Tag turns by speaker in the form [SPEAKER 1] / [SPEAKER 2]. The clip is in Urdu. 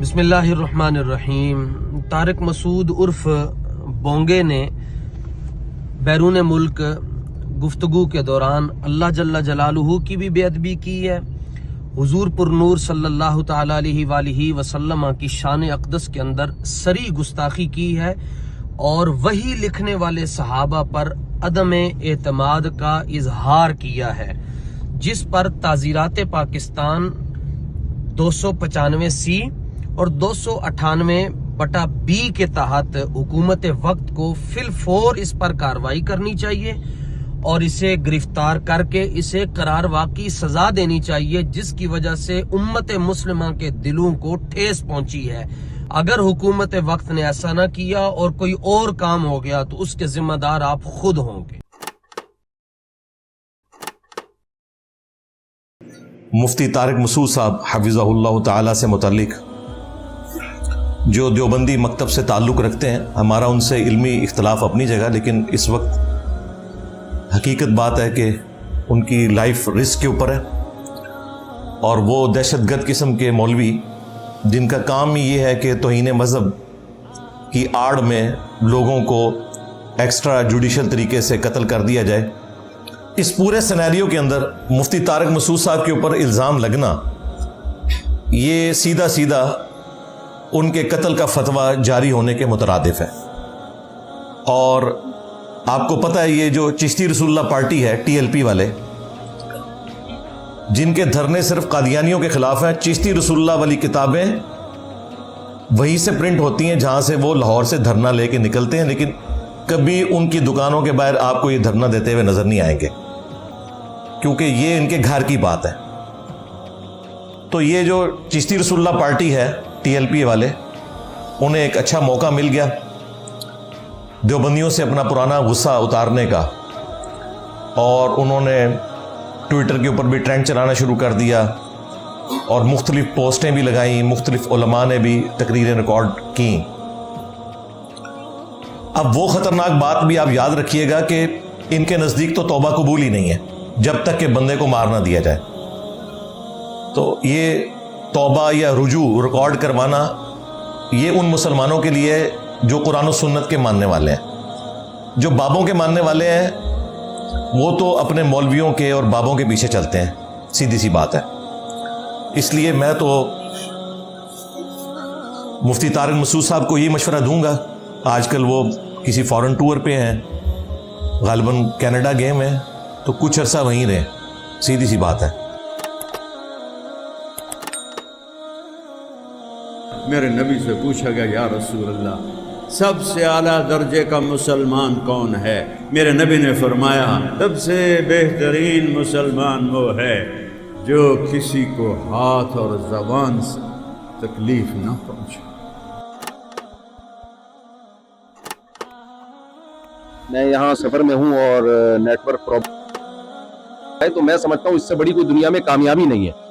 [SPEAKER 1] بسم اللہ الرحمن الرحیم۔ طارق مسعود عرف بونگے نے بیرون ملک گفتگو کے دوران اللہ جل جلالہ کی بھی بے ادبی کی ہے، حضور پر نور صلی اللہ تعالی علیہ وآلہ وسلم کی شان اقدس کے اندر سری گستاخی کی ہے، اور وہی لکھنے والے صحابہ پر عدم اعتماد کا اظہار کیا ہے، جس پر تعزیرات پاکستان 295C اور 298/B کے تحت حکومت وقت کو فی الفور اس پر کارروائی کرنی چاہیے اور اسے گرفتار کر کے اسے قرار واقعی سزا دینی چاہیے، جس کی وجہ سے امت مسلمہ کے دلوں کو ٹھیس پہنچی ہے۔ اگر حکومت وقت نے ایسا نہ کیا اور کوئی اور کام ہو گیا تو اس کے ذمہ دار آپ خود ہوں گے۔
[SPEAKER 2] مفتی طارق مسعود صاحب حفظہ اللہ تعالی سے متعلق جو دیوبندی مکتب سے تعلق رکھتے ہیں، ہمارا ان سے علمی اختلاف اپنی جگہ، لیکن اس وقت حقیقت بات ہے کہ ان کی لائف رسک کے اوپر ہے، اور وہ دہشت گرد قسم کے مولوی جن کا کام ہی یہ ہے کہ توہین مذہب کی آڑ میں لوگوں کو ایکسٹرا جوڈیشل طریقے سے قتل کر دیا جائے، اس پورے سینیریو کے اندر مفتی طارق مسعود صاحب کے اوپر الزام لگنا یہ سیدھا سیدھا ان کے قتل کا فتویٰ جاری ہونے کے مترادف ہے۔ اور آپ کو پتہ ہے یہ جو چشتی رسول اللہ پارٹی ہے، TLP والے، جن کے دھرنے صرف قادیانیوں کے خلاف ہیں، چشتی رسول اللہ والی کتابیں وہیں سے پرنٹ ہوتی ہیں جہاں سے وہ لاہور سے دھرنا لے کے نکلتے ہیں، لیکن کبھی ان کی دکانوں کے باہر آپ کو یہ دھرنا دیتے ہوئے نظر نہیں آئیں گے، کیونکہ یہ ان کے گھر کی بات ہے۔ تو یہ جو چشتی رسول اللہ پارٹی ہے، TLP والے، انہیں ایک اچھا موقع مل گیا دیوبندیوں سے اپنا پرانا غصہ اتارنے کا، اور انہوں نے ٹویٹر کے اوپر بھی ٹرینڈ چلانا شروع کر دیا اور مختلف پوسٹیں بھی لگائیں، مختلف علماء نے بھی تقریریں ریکارڈ کیں۔ اب وہ خطرناک بات بھی آپ یاد رکھیے گا کہ ان کے نزدیک تو توبہ قبول ہی نہیں ہے جب تک کہ بندے کو مار نہ دیا جائے۔ تو یہ توبہ یا رجوع ریکارڈ کروانا یہ ان مسلمانوں کے لیے جو قرآن و سنت کے ماننے والے ہیں، جو بابوں کے ماننے والے ہیں وہ تو اپنے مولویوں کے اور بابوں کے پیچھے چلتے ہیں، سیدھی سی بات ہے۔ اس لیے میں تو مفتی طارق مسعود صاحب کو یہ مشورہ دوں گا، آج کل وہ کسی فارن ٹور پہ ہیں، غالباً کینیڈا گئے ہیں، تو کچھ عرصہ وہیں رہیں، سیدھی سی بات ہے۔
[SPEAKER 3] میرے نبی سے پوچھا گیا، یا رسول اللہ سب سے اعلیٰ درجے کا مسلمان کون ہے؟ میرے نبی نے فرمایا، سب سے بہترین مسلمان وہ ہے جو کسی کو ہاتھ اور زبان سے تکلیف نہ پہنچے۔
[SPEAKER 4] میں یہاں سفر میں ہوں اور نیٹ ورک پرابلم ہے، تو میں سمجھتا ہوں اس سے بڑی کوئی دنیا میں کامیابی نہیں ہے۔